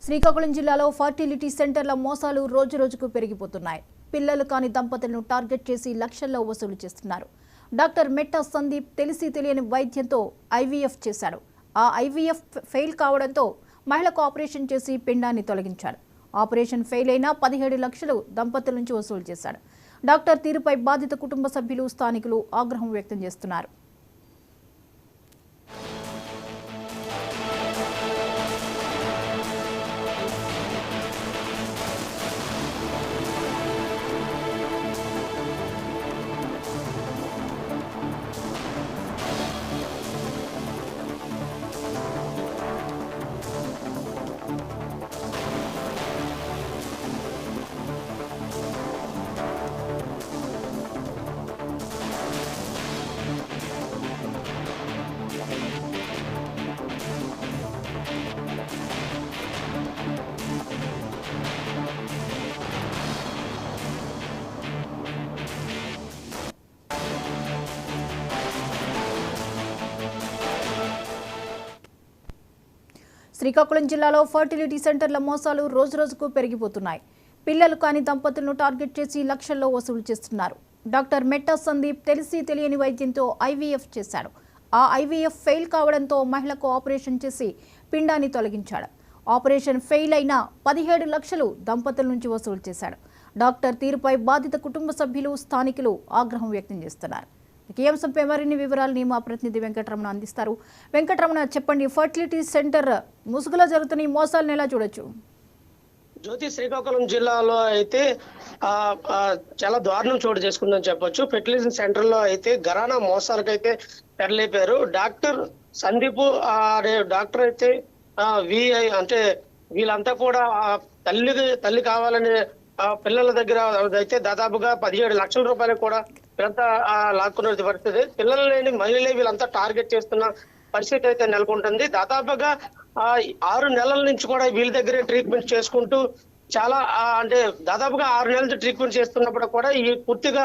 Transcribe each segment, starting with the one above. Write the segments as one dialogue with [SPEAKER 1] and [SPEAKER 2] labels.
[SPEAKER 1] శ్రీకాకుళం జిల్లాలో ఫర్టిలిటీ సెంటర్ల మోసాలు రోజురోజుకు పెరిగిపోతున్నాయి. పిల్లలు కాని దంపతులను టార్గెట్ చేసి లక్షల్లో వసూలు చేస్తున్నారు. డాక్టర్ మెట్టా సందీప్ తెలిసి తెలియని వైద్యంతో ఐవీఎఫ్ చేశాడు. ఆ ఐవీఎఫ్ ఫెయిల్ కావడంతో మహిళకు ఆపరేషన్ చేసి పిండాన్ని తొలగించాడు. ఆపరేషన్ ఫెయిల్ అయినా 17 లక్షలు దంపతుల నుంచి వసూలు చేశాడు. డాక్టర్ తీరుపై బాధిత కుటుంబ సభ్యులు, స్థానికులు ఆగ్రహం వ్యక్తం చేస్తున్నారు. శ్రీకాకుళం జిల్లాలో ఫర్టిలిటీ సెంటర్ల మోసాలు రోజురోజుకు పెరిగిపోతున్నాయి. పిల్లలు కాని దంపతులను టార్గెట్ చేసి లక్షల్లో వసూలు చేస్తున్నారు. డాక్టర్ మెట్టా సందీప్ తెలిసి తెలియని వైద్యంతో ఐవీఎఫ్ చేశాడు. ఆ ఐవీఎఫ్ ఫెయిల్ కావడంతో మహిళకు ఆపరేషన్ చేసి పిండాన్ని తొలగించాడు. ఆపరేషన్ ఫెయిల్ అయినా 17 లక్షలు దంపతుల నుంచి వసూలు చేశాడు. డాక్టర్ తీరుపై బాధిత కుటుంబ సభ్యులు, స్థానికులు ఆగ్రహం వ్యక్తం చేస్తున్నారు. ఈ అంశంపై మరిన్ని వివరాలని మా ప్రతినిధి వెంకటరమణ అందిస్తారు. వెంకటరమణ, చెప్పండి, ఫర్టిలిటీ సెంటర్ ముసుగులో జరుగుతున్న ఈ మోసాలను ఎలా చూడొచ్చు?
[SPEAKER 2] జ్యోతి, శ్రీకాకుళం జిల్లాలో అయితే చాలా దారుణం చోటు చేసుకుందని చెప్పొచ్చు. ఫెర్టిలిటీ సెంటర్ లో అయితే ఘరానా మోసాలకైతే తెరలేపారు. డాక్టర్ సందీప్ అనే డాక్టర్ అయితే విఐ అంటే వీళ్ళంతా కూడా తల్లి కావాలనే పిల్లల దగ్గర అయితే దాదాపుగా 17 లక్షల రూపాయలు కూడా వీళ్ళంతా లాక్కునే పరిస్థితి. పిల్లలు లేని మహిళలే వీళ్ళంతా టార్గెట్ చేస్తున్న పరిస్థితి అయితే నెలకొంటుంది. దాదాపుగా 6 నెలల నుంచి కూడా వీళ్ళ దగ్గరే ట్రీట్మెంట్ చేసుకుంటూ చాలా అంటే దాదాపుగా 6 నెలల నుంచి ట్రీట్మెంట్ చేస్తున్నప్పుడు కూడా ఈ పూర్తిగా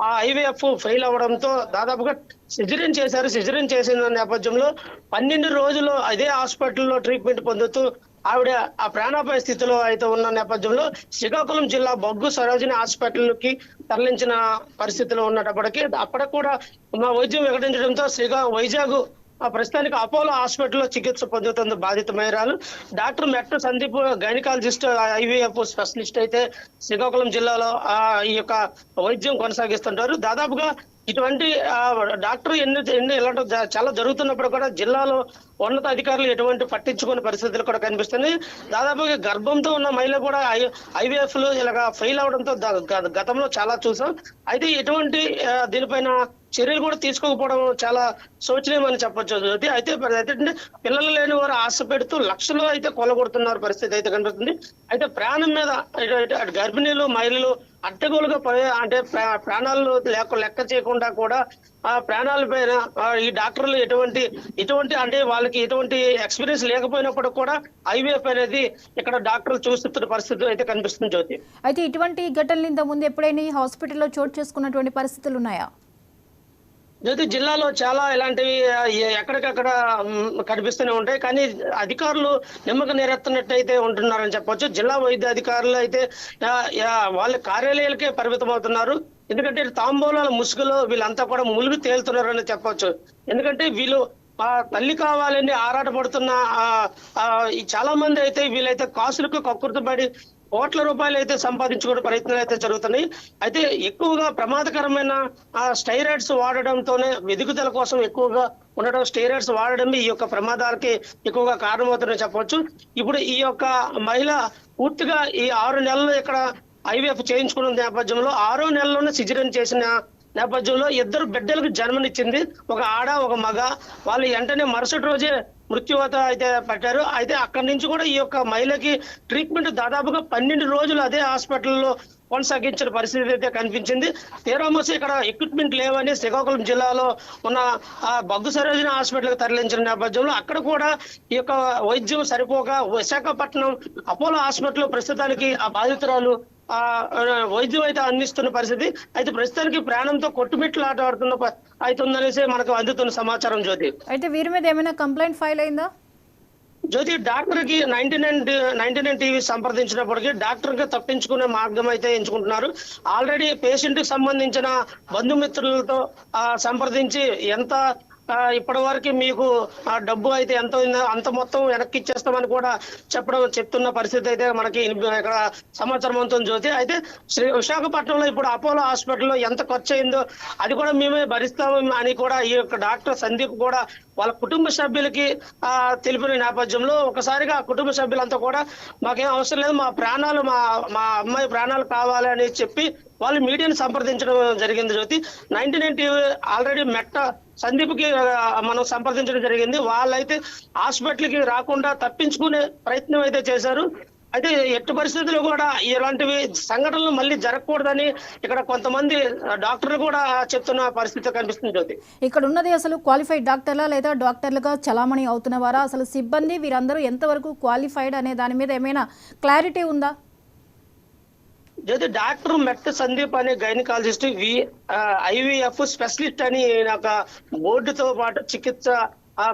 [SPEAKER 2] ఆ ఐవీఎఫ్ ఫెయిల్ అవ్వడంతో దాదాపుగా సిజరీన్ చేశారు. సిజరీన్ చేసిన నేపథ్యంలో 12 రోజులు అదే హాస్పిటల్లో ట్రీట్మెంట్ పొందుతూ ఆవిడ ఆ ప్రాణాపాయ స్థితిలో అయితే ఉన్న నేపథ్యంలో శ్రీకాకుళం జిల్లా బొగ్గు సరోజిని హాస్పిటల్కి తరలించిన పరిస్థితిలో ఉన్నప్పటికీ అక్కడ కూడా మా వైద్యం వికటించడంతో వైజాగ్ ప్రస్తుతానికి అపోలో హాస్పిటల్లో చికిత్స పొందుతుంది బాధిత మహిళలు. డాక్టర్ మెట్ట సందీప్ గైనకాలజిస్ట్, ఐవీఎఫ్ స్పెషలిస్ట్ అయితే శ్రీకాకుళం జిల్లాలో ఈ యొక్క వైద్యం కొనసాగిస్తుంటారు. దాదాపుగా ఇటువంటి డాక్టర్ ఎన్ని ఇలాంటి చాలా జరుగుతున్నప్పుడు కూడా జిల్లాలో ఉన్నత అధికారులు ఎటువంటి పట్టించుకునే పరిస్థితులు కూడా కనిపిస్తున్నాయి. దాదాపుగా గర్భంతో ఉన్న మహిళ కూడా ఐవీఎఫ్ లో ఇలాగా ఫెయిల్ అవడంతో గతంలో చాలా చూసాం. అయితే ఎటువంటి దీనిపైన చర్యలు కూడా తీసుకోకపోవడం చాలా శోచనీయమని చెప్పొచ్చు. అయితే పిల్లలు లేని వారు ఆశ పెడుతూ లక్షలు అయితే కొలగొడుతున్నారు పరిస్థితి అయితే కనిపిస్తుంది. అయితే ప్రాణం మీద గర్భిణీలు, మహిళలు అడ్డగోలుగా అంటే ప్రాణాలు లెక్క చేయకుండా కూడా ఆ ప్రాణాల పైన ఈ డాక్టర్లు ఎటువంటి అంటే వాళ్ళకి ఎటువంటి ఎక్స్పీరియన్స్ లేకపోయినప్పుడు కూడా ఐవీఎఫ్ అనేది ఇక్కడ డాక్టర్లు చూస్తున్న పరిస్థితి అయితే కనిపిస్తుంది. జ్యోతి,
[SPEAKER 1] అయితే ఇటువంటి ఘటనలు ఇంత ముందు ఎప్పుడైనా ఈ హాస్పిటల్లో చోటు చేసుకున్నటువంటి పరిస్థితులు ఉన్నాయా?
[SPEAKER 2] జ్యోతి, జిల్లాలో చాలా ఇలాంటివి ఎక్కడికక్కడ కనిపిస్తూనే ఉంటాయి. కానీ అధికారులు నిమ్మక నీరెత్తినట్టయితే ఉంటున్నారని చెప్పొచ్చు. జిల్లా వైద్య అధికారులు అయితే వాళ్ళ కార్యాలయాలకే పరిమితం అవుతున్నారు. ఎందుకంటే తాంబూలాల ముసుగులో వీళ్ళంతా కూడా ములుగు తేలుతున్నారని చెప్పొచ్చు. ఎందుకంటే వీళ్ళు తల్లి కావాలని ఆరాటపడుతున్న చాలా మంది అయితే వీళ్ళైతే కాసులకు కక్కుర్తిపడి కోట్ల రూపాయలు అయితే సంపాదించుకునే ప్రయత్నాలు అయితే జరుగుతున్నాయి. అయితే ఎక్కువగా ప్రమాదకరమైన స్టెరాయిడ్స్ వాడడంతోనే ఎదుగుదల కోసం ఎక్కువగా ఉండడం, స్టెరాయిడ్స్ వాడడం ఈ యొక్క ప్రమాదాలకి ఎక్కువగా కారణమవుతుందని చెప్పవచ్చు. ఇప్పుడు ఈ యొక్క మహిళ పూర్తిగా ఈ 6 నెలలు ఇక్కడ ఐవీఎఫ్ చేయించుకున్న నేపథ్యంలో 6వ నెలలోనే సిజరీన్ చేసిన నేపథ్యంలో 2 బిడ్డలకు జన్మనిచ్చింది. ఒక ఆడ, ఒక మగ. వాళ్ళు వెంటనే మరుసటి రోజే మృత్యువాత అయితే పట్టారు. అయితే అక్కడి నుంచి కూడా ఈ యొక్క మహిళకి ట్రీట్మెంట్ దాదాపుగా 12 రోజులు అదే హాస్పిటల్లో కొనసాగించిన పరిస్థితి అయితే కనిపించింది. తీరామోసి ఇక్కడ ఎక్విప్మెంట్ లేవని శ్రీకాకుళం జిల్లాలో ఉన్న బొగ్గు సరోజిని హాస్పిటల్కి తరలించిన నేపథ్యంలో అక్కడ కూడా ఈ యొక్క వైద్యం సరిపోక విశాఖపట్నం అపోలో హాస్పిటల్ ప్రస్తుతానికి ఆ బాధితురాలు వైద్యం అయితే అందిస్తున్న పరిస్థితి. అయితే ప్రస్తుతానికి ప్రాణంతో కొట్టుమిట్లాట అవుతుందనేసి మనకు అందుతున్న సమాచారం. జ్యోతి,
[SPEAKER 1] అయితే వీరి మీద ఏమైనా కంప్లైంట్ ఫైల్ అయిందా?
[SPEAKER 2] జ్యోతి డాక్టర్ కి 99 టీవీ సంప్రదించినప్పటికీ డాక్టర్ కి తప్పించుకునే మార్గం అయితే ఎంచుకుంటున్నారు. ఆల్రెడీ పేషెంట్ కి సంబంధించిన బంధుమిత్రులతో సంప్రదించి ఎంత ఇప్పటి వరకు మీకు డబ్బు అయితే ఎంత ఉందో అంత మొత్తం వెనక్కి ఇచ్చేస్తామని కూడా చెప్తున్న పరిస్థితి అయితే మనకి ఇక్కడ సమాచారం అవుతుంది జ్యోతి. అయితే విశాఖపట్నంలో ఇప్పుడు అపోలో హాస్పిటల్లో ఎంత ఖర్చు అయిందో అది కూడా మేమే భరిస్తాము అని కూడా ఈ యొక్క డాక్టర్ సందీప్ కూడా వాళ్ళ కుటుంబ సభ్యులకి తెలిపిన నేపథ్యంలో ఒకసారిగా ఆ కుటుంబ సభ్యులంతా కూడా మాకేం అవసరం లేదు, మా ప్రాణాలు మా అమ్మాయి ప్రాణాలు కావాలి అని చెప్పి వాళ్ళు మీడియాని సంప్రదించడం జరిగింది జ్యోతి. 99 టీవీ ఆల్రెడీ మెట్ట సందీప్ కి మనం సంప్రదించడం జరిగింది. వాళ్ళైతే హాస్పిటల్కి రాకుండా తప్పించుకునే ప్రయత్నం అయితే చేశారు. అయితే ఎట్టి పరిస్థితుల్లో కూడా ఇలాంటివి సంఘటనలు మళ్ళీ జరగకూడదని ఇక్కడ కొంతమంది డాక్టర్లు కూడా చెప్తున్న పరిస్థితి కనిపిస్తుంది జ్యోతి.
[SPEAKER 1] ఇక్కడ ఉన్నది అసలు క్వాలిఫైడ్ డాక్టర్లా లేదా డాక్టర్లుగా చలామణి అవుతున్నవారా, అసలు సిబ్బంది వీరందరూ ఎంతవరకు క్వాలిఫైడ్ అనే దాని మీద ఏమైనా క్లారిటీ ఉందా?
[SPEAKER 2] జ్యోతి డాక్టర్ మెట్ట సందీప్ అనే గైనకాలజిస్ట్ IVF స్పెషలిస్ట్ అని ఒక బోర్డుతో పాటు చికిత్స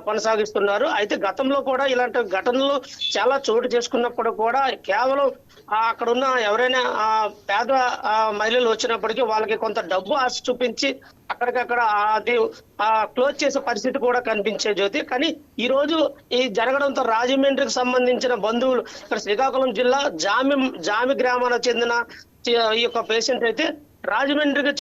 [SPEAKER 2] కొనసాగిస్తున్నారు. అయితే గతంలో కూడా ఇలాంటి ఘటనలు చాలా చోటు చేసుకున్నప్పుడు కూడా కేవలం అక్కడ ఉన్న ఎవరైనా పేద మహిళలు వచ్చినప్పటికీ వాళ్ళకి కొంత డబ్బు ఆశ చూపించి అక్కడికక్కడ అది క్లోజ్ చేసే పరిస్థితి కూడా కనిపించే జ్యోతి. కానీ ఈ రోజు ఈ జరగడంతో రాజమండ్రికి సంబంధించిన బంధువులు ఇక్కడ శ్రీకాకుళం జిల్లా జామి గ్రామానికి చెందిన ఈ యొక్క పేషెంట్ అయితే రాజమండ్రికి